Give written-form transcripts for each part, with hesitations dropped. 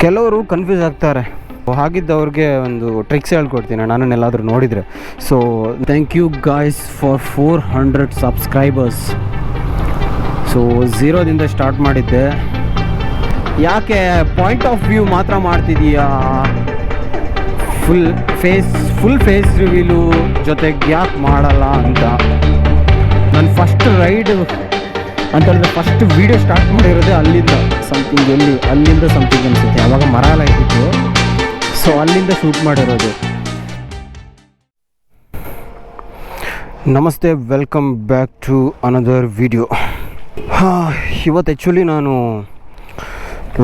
ಕೆಲವರು ಕನ್ಫ್ಯೂಸ್ ಆಗ್ತಾರೆ. ಹಾಗಿದ್ದವ್ರಿಗೆ ಒಂದು ಟ್ರಿಕ್ಸ್ ಹೇಳ್ಕೊಡ್ತೀನಿ ನನ್ನನ್ನೆಲ್ಲಾದರೂ ನೋಡಿದರೆ. So thank you guys for 400 subscribers. So 0ದಿಂದ ಸ್ಟಾರ್ಟ್ ಮಾಡಿದ್ದೆ. ಯಾಕೆ ಪಾಯಿಂಟ್ ಆಫ್ ವ್ಯೂ ಮಾತ್ರ ಮಾಡ್ತಿದ್ದೀಯಾ, ಫುಲ್ ಫೇಸ್ ರಿವೀಲು ಜೊತೆಗೆ ಯಾಕೆ ಮಾಡಲ್ಲ ಅಂತ. ನಾನು ಫಸ್ಟ್ ರೈಡ್ ಅಂತ ಹೇಳಿದ್ರೆ ಫಸ್ಟ್ ವೀಡಿಯೋ ಸ್ಟಾರ್ಟ್ ಮಾಡಿರೋದೇ ಅಲ್ಲಿಂದ ಸಮಥಿಂಗ್ ಅನಿಸುತ್ತೆ. ಆವಾಗ ಮರ ಎಲ್ಲ ಇದ್ದಿತ್ತು, ಸೊ ಅಲ್ಲಿಂದ ಶೂಟ್ ಮಾಡಿರೋದು. ನಮಸ್ತೆ, welcome back to another video. ಇವತ್ತು ಆ್ಯಕ್ಚುಲಿ ನಾನು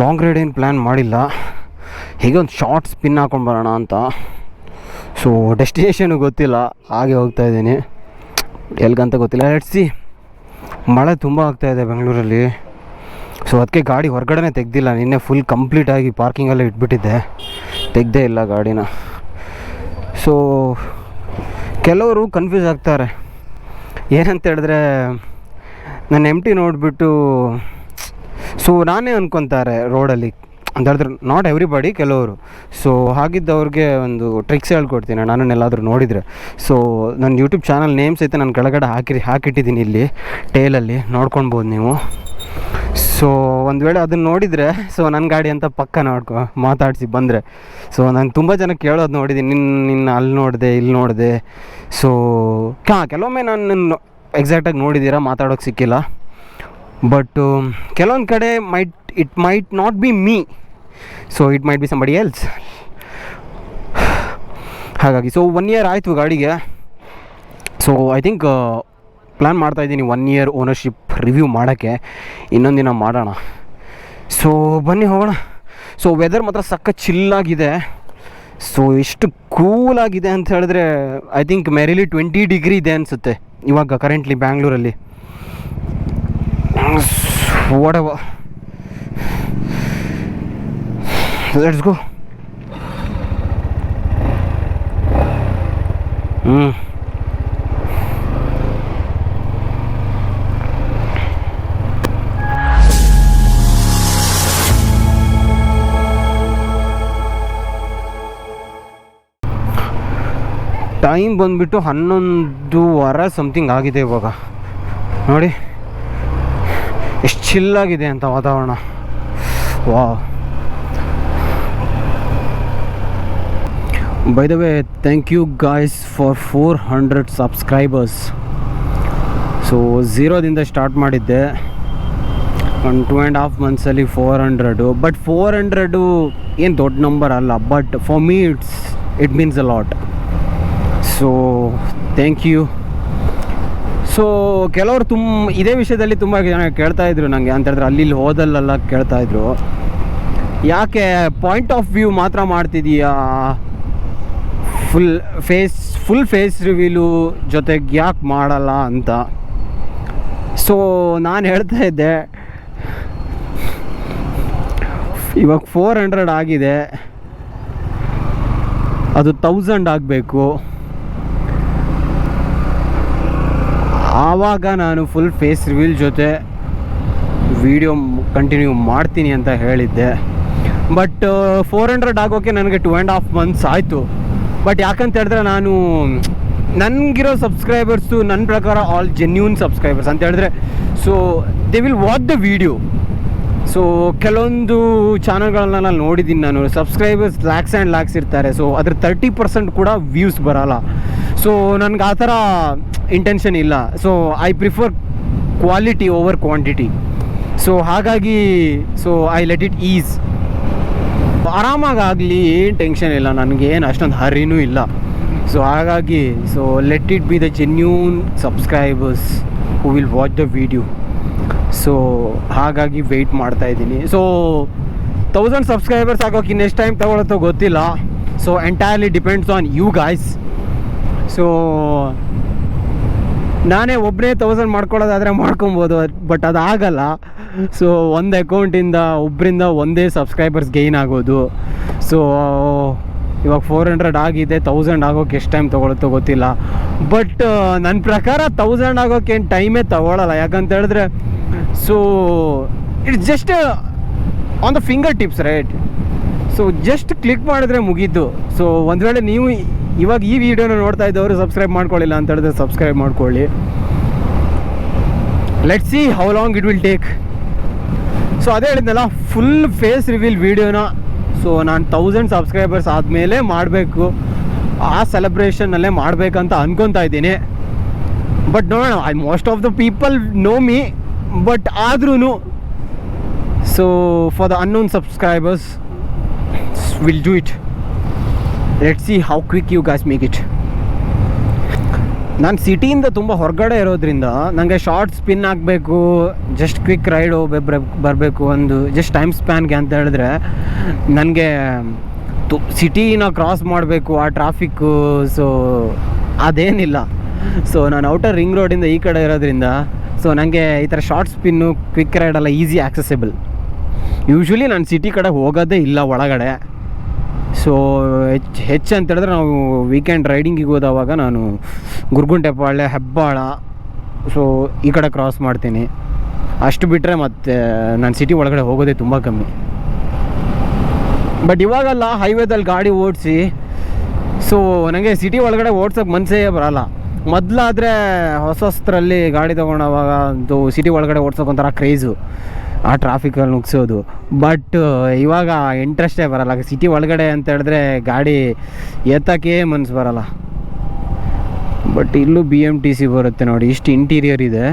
ಲಾಂಗ್ ರೈಡ್ ಏನು ಪ್ಲ್ಯಾನ್ ಮಾಡಿಲ್ಲ, ಹೀಗೆ ಒಂದು ಶಾರ್ಟ್ ಸ್ಪಿನ್ ಹಾಕೊಂಡು ಬರೋಣ ಅಂತ. ಸೊ ಡೆಸ್ಟಿನೇಷನು ಗೊತ್ತಿಲ್ಲ, ಹಾಗೆ ಹೋಗ್ತಾಯಿದ್ದೀನಿ, ಎಲ್ಗಂತ ಗೊತ್ತಿಲ್ಲ. ಲೆಟ್ಸ್ ಮಳೆ ತುಂಬ ಆಗ್ತಾಯಿದೆ ಬೆಂಗಳೂರಲ್ಲಿ. ಸೊ ಅದಕ್ಕೆ ಗಾಡಿ ಹೊರಗಡೆ ತೆಗ್ದಿಲ್ಲ. ನಿನ್ನೆ ಫುಲ್ ಕಂಪ್ಲೀಟಾಗಿ ಪಾರ್ಕಿಂಗಲ್ಲೇ ಇಟ್ಬಿಟ್ಟಿದ್ದೆ, ತೆಗ್ದೇ ಇಲ್ಲ ಗಾಡಿನ. ಸೊ ಕೆಲವರು ಕನ್ಫ್ಯೂಸ್ ಆಗ್ತಾರೆ. ಏನಂತ ಹೇಳಿದ್ರೆ ನನ್ನ MT ನೋಡಿಬಿಟ್ಟು ಸೊ ನಾನೇ ಅಂದ್ಕೊತಾರೆ ರೋಡಲ್ಲಿ ಅಂತ ಹೇಳಿದ್ರೆ, ನಾಟ್ ಎವ್ರಿಬಡಿ, ಕೆಲವರು. ಸೊ ಹಾಗಿದ್ದವ್ರಿಗೆ ಒಂದು ಟ್ರಿಕ್ಸ್ ಹೇಳ್ಕೊಡ್ತೀನಿ ನನ್ನನ್ನೆಲ್ಲಾದರೂ ನೋಡಿದರೆ. ಸೊ ನನ್ನ ಯೂಟ್ಯೂಬ್ ಚಾನಲ್ ನೇಮ್ ಸಹಿತ ನಾನು ಕೆಳಗಡೆ ಹಾಕಿಟ್ಟಿದ್ದೀನಿ, ಇಲ್ಲಿ ಟೇಲಲ್ಲಿ ನೋಡ್ಕೊಳ್ಬೋದು ನೀವು. ಸೊ ಒಂದು ವೇಳೆ ಅದನ್ನು ನೋಡಿದರೆ ಸೊ ನನ್ನ ಗಾಡಿ ಅಂತ ಪಕ್ಕ ಮಾತಾಡಿಸಿ ಬಂದರೆ. ಸೊ ನಂಗೆ ತುಂಬ ಜನ ಕೇಳೋದು ನೋಡಿದ್ದೀನಿ, ನಿನ್ನ ಅಲ್ಲಿ ನೋಡಿದೆ ಇಲ್ಲಿ ನೋಡಿದೆ. ಸೊ ಕೆಲವೊಮ್ಮೆ ನಾನು ಎಕ್ಸಾಕ್ಟಾಗಿ ನೋಡಿದ್ದೀರಾ, ಮಾತಾಡೋಕ್ಕೆ ಸಿಕ್ಕಿಲ್ಲ. ಬಟ್ ಕೆಲವೊಂದು ಕಡೆ it might not be me, so it might be somebody else. ಹಾಗಾಗಿ ಸೊ 1 year ಆಯಿತು ಗಾಡಿಗೆ. ಸೊ ಐ ಥಿಂಕ್ ಪ್ಲ್ಯಾನ್ ಮಾಡ್ತಾಯಿದ್ದೀನಿ 1 year ಓನರ್ಶಿಪ್ ರಿವ್ಯೂ ಮಾಡೋಕ್ಕೆ. ಇನ್ನೊಂದು ದಿನ ಮಾಡೋಣ. ಸೊ ಬನ್ನಿ ಹೋಗೋಣ. ಸೊ ವೆದರ್ ಮಾತ್ರ ಸಕ್ಕ ಚಿಲ್ಲಾಗಿದೆ. ಸೊ ಎಷ್ಟು ಕೂಲಾಗಿದೆ ಅಂತ ಹೇಳಿದ್ರೆ ಐ ಥಿಂಕ್ ಮೆರಿಲಿ 20 degree ಇದೆ ಅನಿಸುತ್ತೆ ಇವಾಗ ಕರೆಂಟ್ಲಿ ಬ್ಯಾಂಗ್ಳೂರಲ್ಲಿ. whatever, let's go. ಟೈಮ್ ಬಂದುಬಿಟ್ಟು 11:15 ಸಮಥಿಂಗ್ ಆಗಿದೆ ಇವಾಗ. ನೋಡಿ ಎಷ್ಟು ಚಿಲ್ಲಾಗಿದೆ ಅಂತ ವಾತಾವರಣ. Wow. By the way, thank you guys for 400 subscribers. So 0ದಿಂದ ಸ್ಟಾರ್ಟ್ ಮಾಡಿದ್ದೆ, ಒಂದು 2.5 monthsಲ್ಲಿ 400. ಬಟ್ 400 ಏನು ದೊಡ್ಡ ನಂಬರ್ ಅಲ್ಲ, but for me it means a lot. So thank you. So ಕೆಲವರು ಇದೇ ವಿಷಯದಲ್ಲಿ ತುಂಬ ಜನ ಕೇಳ್ತಾಯಿದ್ರು ನನಗೆ, ಅಂತ ಹೇಳಿದ್ರೆ ಅಲ್ಲಿ ಹೋದಲ್ಲೆಲ್ಲ ಕೇಳ್ತಾಯಿದ್ರು, ಯಾಕೆ ಪಾಯಿಂಟ್ ಆಫ್ ವ್ಯೂ ಮಾತ್ರ ಮಾಡ್ತಿದ್ದೀಯಾ, ಫುಲ್ ಫೇಸ್ ರಿವೀಲು ಜೊತೆಗೆ ಯಾಕೆ ಮಾಡಲ್ಲ ಅಂತ. ಸೊ ನಾನು ಹೇಳ್ತಾ ಇದ್ದೆ, ಇವಾಗ 400 ಆಗಿದೆ, ಅದು 1000 ಆಗಬೇಕು, ಆವಾಗ ನಾನು ಫುಲ್ ಫೇಸ್ ರಿವೀಲ್ ಜೊತೆ ವಿಡಿಯೋ ಕಂಟಿನ್ಯೂ ಮಾಡ್ತೀನಿ ಅಂತ ಹೇಳಿದ್ದೆ. ಬಟ್ 400 ಆಗೋಕ್ಕೆ ನನಗೆ 2.5 months ಆಯಿತು. ಬಟ್ ಯಾಕಂತ ಹೇಳಿದ್ರೆ ನನಗಿರೋ ಸಬ್ಸ್ಕ್ರೈಬರ್ಸು ನನ್ನ ಪ್ರಕಾರ ಆಲ್ ಜೆನ್ಯೂನ್ ಸಬ್ಸ್ಕ್ರೈಬರ್ಸ್ ಅಂತ ಹೇಳಿದ್ರೆ, so they will watch the video. So ಕೆಲವೊಂದು ಚಾನಲ್ಗಳನ್ನ ನಾನು ನೋಡಿದ್ದೀನಿ, ನಾನು ಸಬ್ಸ್ಕ್ರೈಬರ್ಸ್ ಲ್ಯಾಕ್ಸ್ ಆ್ಯಂಡ್ ಲ್ಯಾಕ್ಸ್ ಇರ್ತಾರೆ. ಸೊ ಅದ್ರ 30% ಕೂಡ ವ್ಯೂಸ್ ಬರೋಲ್ಲ. ಸೊ ನನಗೆ ಆ ಥರ ಇಂಟೆನ್ಷನ್ ಇಲ್ಲ. So I prefer quality over quantity. So ಹಾಗಾಗಿ so I let it is. ಆರಾಮಾಗಲಿ, ಏನು ಟೆನ್ಷನ್ ಇಲ್ಲ, ನನಗೇನು ಅಷ್ಟೊಂದು ಹರಿನೂ ಇಲ್ಲ. ಸೊ ಹಾಗಾಗಿ so let it be the genuine subscribers who will watch the video. So ಹಾಗಾಗಿ ವೆಯ್ಟ್ ಮಾಡ್ತಾಯಿದ್ದೀನಿ. ಸೊ 1000 ಸಬ್ಸ್ಕ್ರೈಬರ್ಸ್ ಆಗೋಕೆ ಇನ್ನೆಷ್ಟು ಟೈಮ್ ತೊಗೊಳತ್ತೋ ಗೊತ್ತಿಲ್ಲ. So entirely depends on you guys. So ನಾನೇ ಒಬ್ಬನೇ 1000 ಮಾಡ್ಕೊಳ್ಳೋದಾದರೆ ಮಾಡ್ಕೊಬೋದು, ಬಟ್ ಅದಾಗಲ್ಲ. ಸೊ ಒಂದು ಅಕೌಂಟಿಂದ ಒಬ್ಬರಿಂದ ಒಂದೇ ಸಬ್ಸ್ಕ್ರೈಬರ್ಸ್ ಗೈನ್ ಆಗೋದು. ಸೊ ಇವಾಗ 400 ಆಗಿದೆ, 1000 ಆಗೋಕ್ಕೆ ಎಷ್ಟು ಟೈಮ್ ತೊಗೊಳುತ್ತೋ ಗೊತ್ತಿಲ್ಲ. ಬಟ್ ನನ್ನ ಪ್ರಕಾರ 1000 ಆಗೋಕ್ಕೆ ಏನು ಟೈಮೇ ತೊಗೊಳ್ಳಲ್ಲ. ಯಾಕಂತ ಹೇಳಿದ್ರೆ so it's just on the finger tips, right? So just click ಮಾಡಿದ್ರೆ ಮುಗೀತು. ಸೊ ಒಂದು ವೇಳೆ ನೀವು ಇವಾಗ ಈ ವಿಡಿಯೋನ ನೋಡ್ತಾ ಇದ್ದವರು ಸಬ್ಸ್ಕ್ರೈಬ್ ಮಾಡ್ಕೊಳ್ಳಿಲ್ಲ ಅಂತ ಹೇಳಿದ್ರೆ ಸಬ್ಸ್ಕ್ರೈಬ್ ಮಾಡ್ಕೊಳ್ಳಿ. Let's see how long it will take. So ಅದೇ ಹೇಳಿದ್ನಲ್ಲ, ಫುಲ್ ಫೇಸ್ ರಿವೀಲ್ ವಿಡಿಯೋನ ಸೊ ನಾನು 1000 ಸಬ್ಸ್ಕ್ರೈಬರ್ಸ್ ಆದಮೇಲೆ ಮಾಡಬೇಕು, ಆ ಸೆಲೆಬ್ರೇಷನ್ನಲ್ಲೇ ಮಾಡಬೇಕಂತ ಅನ್ಕೊತಾ ಇದ್ದೀನಿ. ಬಟ್ ನೋಡೋಣ, most of the people know me, but ಆದ್ರೂ so for the unknown subscribers will do it. Let's see how quick you guys make it. ನಾನು ಸಿಟಿಯಿಂದ ತುಂಬ ಹೊರಗಡೆ ಇರೋದ್ರಿಂದ ನನಗೆ ಶಾರ್ಟ್ ಸ್ಪಿನ್ ಆಗಬೇಕು, ಜಸ್ಟ್ ಕ್ವಿಕ್ ರೈಡ್ ಬರಬೇಕು, ಒಂದು ಜಸ್ಟ್ ಟೈಮ್ ಸ್ಪ್ಯಾನ್ಗೆ ಅಂತ ಹೇಳಿದ್ರೆ ನನಗೆ ಸಿಟಿನ ಕ್ರಾಸ್ ಮಾಡಬೇಕು, ಆ ಟ್ರಾಫಿಕ್ಕು, ಸೊ ಅದೇನಿಲ್ಲ. ಸೊ ನಾನು ಔಟರ್ ರಿಂಗ್ ರೋಡಿಂದ ಈ ಕಡೆ ಇರೋದ್ರಿಂದ ಸೊ ನನಗೆ ಈ ಥರ ಶಾರ್ಟ್ ಸ್ಪಿನ್ನು, ಕ್ವಿಕ್ ರೈಡೆಲ್ಲ ಈಸಿ ಆಕ್ಸೆಸಿಬಲ್. ಯೂಶ್ವಲಿ ನಾನು ಸಿಟಿ ಕಡೆ ಹೋಗೋದೇ ಇಲ್ಲ ಒಳಗಡೆ. ಸೊ ಹೆಚ್ಚು ಅಂತ ಹೇಳಿದ್ರೆ ನಾವು ವೀಕೆಂಡ್ ರೈಡಿಂಗಿಗೆ ಹೋದವಾಗ ನಾನು ಗುರುಗುಂಟೆಪಾಳ್ಯ, ಹೆಬ್ಬಾಳ, ಸೊ ಈ ಕಡೆ ಕ್ರಾಸ್ ಮಾಡ್ತೀನಿ. ಅಷ್ಟು ಬಿಟ್ಟರೆ ಮತ್ತೆ ನಾನು ಸಿಟಿ ಒಳಗಡೆ ಹೋಗೋದೇ ತುಂಬ ಕಮ್ಮಿ. ಬಟ್ ಇವಾಗೆಲ್ಲ ಹೈವೇದಲ್ಲಿ ಗಾಡಿ ಓಡಿಸಿ ಸೊ ನನಗೆ ಸಿಟಿ ಒಳಗಡೆ ಓಡ್ಸೋಕ್ಕೆ ಮನಸ್ಸೇ ಬರೋಲ್ಲ. ಮೊದಲಾದರೆ ಹೊಸದ್ರಲ್ಲಿ ಗಾಡಿ ತೊಗೊಂಡವಾಗ ಅಂತೂ ಸಿಟಿ ಒಳಗಡೆ ಓಡ್ಸೋಕೆ ಒಂಥರ ಕ್ರೇಜು, ಆ ಟ್ರಾಫಿಕಲ್ಲಿ ನುಗ್ಸೋದು. ಬಟ್ ಇವಾಗ ಇಂಟ್ರೆಸ್ಟೇ ಬರೋಲ್ಲ ಸಿಟಿ ಒಳಗಡೆ ಅಂತ ಹೇಳಿದ್ರೆ, ಗಾಡಿ ಎತ್ತಕ್ಕೆ ಮನಸ್ಸು ಬರೋಲ್ಲ. ಬಟ್ ಇಲ್ಲೂ BMTC ಬರುತ್ತೆ ನೋಡಿ, ಇಷ್ಟು ಇಂಟೀರಿಯರ್ ಇದೆ.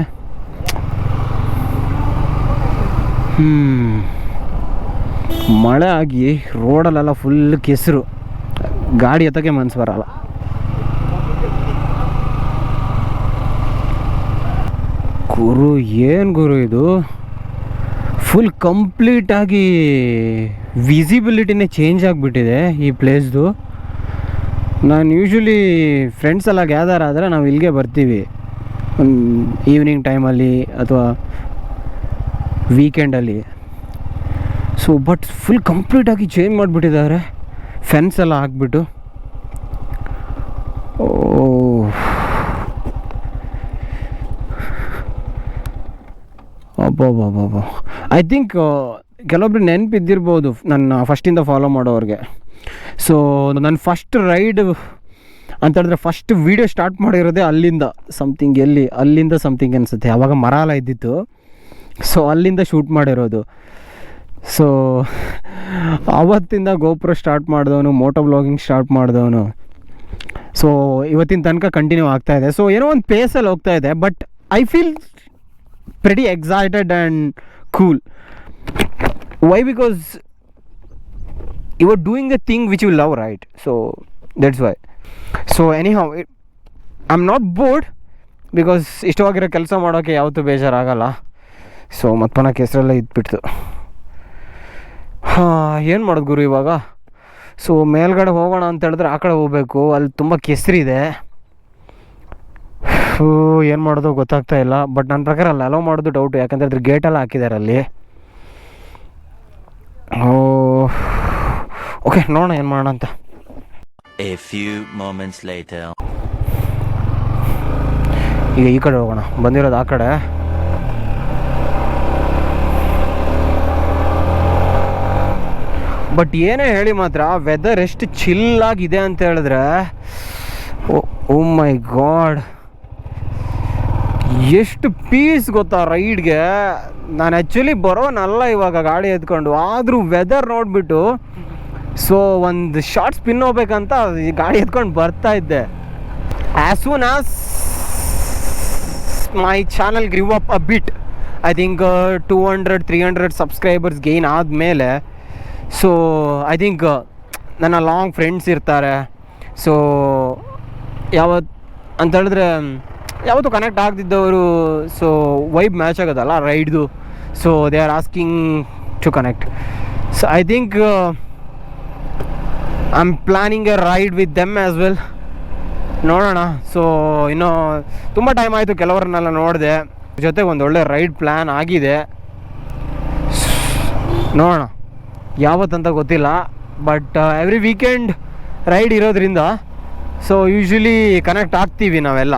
ಮಳೆ ಆಗಿ ರೋಡಲ್ಲೆಲ್ಲ ಫುಲ್ ಕೆಸರು, ಗಾಡಿ ಎತ್ತಕ್ಕೆ ಮನಸ್ಸು ಬರೋಲ್ಲ. ಗುರು ಏನು ಗುರು ಇದು, ಫುಲ್ ಕಂಪ್ಲೀಟಾಗಿ ವಿಸಿಬಿಲಿಟಿನೇ ಚೇಂಜ್ ಆಗಿಬಿಟ್ಟಿದೆ ಈ ಪ್ಲೇಸ್ದು. ನಾನು ಯೂಶ್ವಲಿ ಫ್ರೆಂಡ್ಸ್ ಎಲ್ಲ ಗ್ಯಾದರ್ ಆದರೆ ನಾವು ಇಲ್ಲಿಗೆ ಬರ್ತೀವಿ ಒಂದು ಈವ್ನಿಂಗ್ ಟೈಮಲ್ಲಿ ಅಥವಾ ವೀಕೆಂಡಲ್ಲಿ. ಸೊ ಬಟ್ ಫುಲ್ ಕಂಪ್ಲೀಟಾಗಿ ಚೇಂಜ್ ಮಾಡಿಬಿಟ್ಟಿದ್ದಾರೆ, ಫೆನ್ಸ್ ಎಲ್ಲ ಹಾಕ್ಬಿಟ್ಟು. ಅಬ್ಬಬ್ಬಬ್ಬ, ಐ ಥಿಂಕ್ ಕೆಲವೊಬ್ರು ನೆನಪಿದ್ದಿರ್ಬೋದು ನನ್ನ ಫಸ್ಟಿಂದ ಫಾಲೋ ಮಾಡೋರಿಗೆ. ಸೊ ನನ್ನ ಫಸ್ಟ್ ರೈಡ್ ಅಂತ ಹೇಳಿದ್ರೆ ಫಸ್ಟ್ ವೀಡಿಯೋ ಸ್ಟಾರ್ಟ್ ಮಾಡಿರೋದೇ ಅಲ್ಲಿಂದ ಸಮಥಿಂಗ್ ಅನಿಸುತ್ತೆ. ಆವಾಗ ಮರ ಎಲ್ಲ ಇದ್ದಿತ್ತು, ಸೊ ಅಲ್ಲಿಂದ ಶೂಟ್ ಮಾಡಿರೋದು. ಸೊ ಆವತ್ತಿಂದ ಗೋಪ್ರೋ ಸ್ಟಾರ್ಟ್ ಮಾಡಿದವನು, ಮೋಟೋ ಬ್ಲಾಗಿಂಗ್ ಸ್ಟಾರ್ಟ್ ಮಾಡಿದವನು. ಸೊ ಇವತ್ತಿನ ತನಕ ಕಂಟಿನ್ಯೂ ಆಗ್ತಾಯಿದೆ. ಸೊ ಏನೋ ಒಂದು ಪೇಸಲ್ಲಿ ಹೋಗ್ತಾ ಇದೆ. But I feel pretty excited and cool. Why? Because you are doing a thing which you love, right? So that's why. So anyhow, I'm not bored because ಇಷ್ಟವಾಗಿರೋ ಕೆಲಸ ಮಾಡೋಕ್ಕೆ ಯಾವತ್ತೂ ಬೇಜಾರಾಗಲ್ಲ. ಸೊ ಮತ್ತೆ ಕೆಸರೆಲ್ಲ ಇದ್ಬಿಡ್ತು. ಏನು ಮಾಡೋದು ಗುರು ಇವಾಗ? ಸೊ ಮೇಲ್ಗಡೆ ಹೋಗೋಣ ಅಂತ ಹೇಳಿದ್ರೆ ಆ ಕಡೆ ಹೋಗಬೇಕು, ಅಲ್ಲಿ ತುಂಬ ಕೆಸರಿದೆ. ಏನು ಮಾಡೋದು ಗೊತ್ತಾಗ್ತಾ ಇಲ್ಲ. ಬಟ್ ನನ್ನ ಪ್ರಕಾರ ಅಲ್ಲಿ ಅಲೋ ಮಾಡೋದು ಡೌಟು, ಯಾಕಂದರೆ ಅದ್ರ ಗೇಟೆಲ್ಲ ಹಾಕಿದ್ದಾರೆ ಅಲ್ಲಿ. ಓಕೆ, ನೋಡೋಣ ಏನು ಮಾಡೋಣ ಅಂತ. ಈಗ ಈ ಕಡೆ ಹೋಗೋಣ, ಬಂದಿರೋದು ಆ ಕಡೆ. ಬಟ್ ಏನೇ ಹೇಳಿ ಮಾತ್ರ ವೆದರ್ ಎಷ್ಟು ಚಿಲ್ಲಾಗಿದೆ ಅಂತ ಹೇಳಿದ್ರೆ, ಓ ಮೈ ಗಾಡ್, ಎಷ್ಟು ಪೀಸ್ ಗೊತ್ತಾ ರೈಡ್ಗೆ. ನಾನು ಆ್ಯಕ್ಚುಲಿ ಬರೋನಲ್ಲ ಇವಾಗ ಗಾಡಿ ಎತ್ಕೊಂಡು, ಆದರೂ ವೆದರ್ ನೋಡಿಬಿಟ್ಟು ಸೊ ಒಂದು ಶಾರ್ಟ್ ಸ್ಪಿನ್ ಹೋಗ್ಬೇಕಂತ ಗಾಡಿ ಎತ್ಕೊಂಡು ಬರ್ತಾ ಇದ್ದೆ. As soon as my channel grow up a bit, I think 200-300 subscribers gain ಆದಮೇಲೆ, ಸೊ ಐ ಥಿಂಕ್ ನನ್ನ ಲಾಂಗ್ ಫ್ರೆಂಡ್ಸ್ ಇರ್ತಾರೆ. ಸೊ ಯಾವತ್ತು ಅಂತ ಹೇಳಿದ್ರೆ ಯಾವತ್ತೂ ಕನೆಕ್ಟ್ ಆಗ್ತಿದ್ದವರು, ಸೊ ವೈಬ್ ಮ್ಯಾಚ್ ಆಗೋದಲ್ಲ ರೈಡ್ದು. So they are asking to connect. So I think I am planning a ride with them as well. ನೋಡೋಣ. ಸೊ ಇನ್ನೂ ತುಂಬ ಟೈಮ್ ಆಯಿತು, ಕೆಲವ್ರನ್ನೆಲ್ಲ ನೋಡಿದೆ, ಜೊತೆಗೆ ಒಂದು ಒಳ್ಳೆ ರೈಡ್ ಪ್ಲ್ಯಾನ್ ಆಗಿದೆ. ನೋಡೋಣ ಯಾವತ್ತಂತ ಗೊತ್ತಿಲ್ಲ. ಬಟ್ ಎವ್ರಿ ವೀಕೆಂಡ್ ರೈಡ್ ಇರೋದ್ರಿಂದ ಸೊ ಯೂಶ್ವಲಿ ಕನೆಕ್ಟ್ ಆಗ್ತೀವಿ ನಾವೆಲ್ಲ.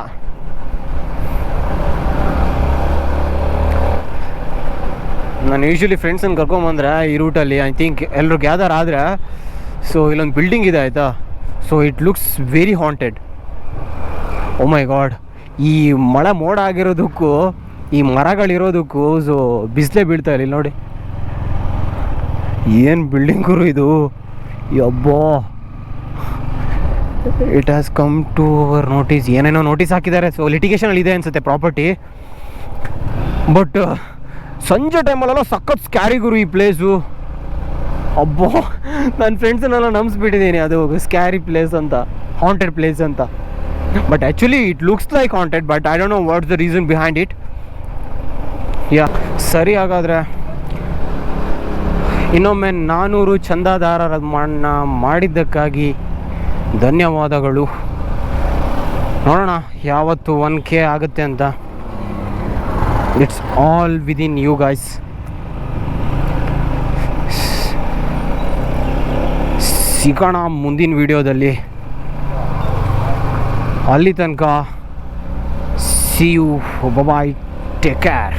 ನಾನು ಯೂಶ್ವಲಿ ಫ್ರೆಂಡ್ಸನ್ನು ಕರ್ಕೊಂಬಂದ್ರೆ ಈ ರೂಟಲ್ಲಿ ಐ ಥಿಂಕ್ ಎಲ್ಲರೂ ಗ್ಯಾದರ್ ಆದರೆ, ಸೊ ಇಲ್ಲೊಂದು ಬಿಲ್ಡಿಂಗ್ ಇದೆ ಆಯಿತಾ, so it looks very haunted. Oh my god, ಈ ಮಳೆ ಮೋಡ ಆಗಿರೋದಕ್ಕೂ ಈ ಮರಗಳಿರೋದಕ್ಕೂ ಸೊ ಬಿಸಿಲೇ ಬೀಳ್ತಾ ಇಲ್ಲ. ಇಲ್ಲಿ ನೋಡಿ ಏನು ಬಿಲ್ಡಿಂಗರು ಇದು, ಯಬ್ಬೋ. It has come to our notice. ಏನೇನೋ ನೋಟಿಸ್ ಹಾಕಿದ್ದಾರೆ, ಸೊ ಲಿಟಿಗೇಷನಲ್ಲಿ ಇದೆ ಅನಿಸುತ್ತೆ ಪ್ರಾಪರ್ಟಿ. ಬಟ್ ಸಂಜೆ ಟೈಮಲ್ಲೆಲ್ಲ ಸಖತ್ ಸ್ಕ್ಯಾರಿ ಗುರು ಈ ಪ್ಲೇಸು. ಅಬ್ಬೋ, ನನ್ನ ಫ್ರೆಂಡ್ಸನ್ನೆಲ್ಲ ನಂಬಿಸ್ಬಿಟ್ಟಿದ್ದೀನಿ ಅದು ಸ್ಕ್ಯಾರಿ ಪ್ಲೇಸ್ ಅಂತ, ಹಾಂಟೆಡ್ ಪ್ಲೇಸ್ ಅಂತ. But actually it looks like haunted, but I don't know what's the reason behind it. Yeah ಸರಿ, ಹಾಗಾದರೆ ಇನ್ನೊಮ್ಮೆ 400 ಚಂದಾದಾರರ ಮಾಡಿದ್ದಕ್ಕಾಗಿ ಧನ್ಯವಾದಗಳು. ನೋಡೋಣ ಯಾವತ್ತು 1K ಆಗುತ್ತೆ ಅಂತ. It's all within you guys. ಸಿಗೋಣ ಮುಂದಿನ ವಿಡಿಯೋದಲ್ಲಿ. ಅಲ್ಲಿ ತನಕ see you, bye, take care.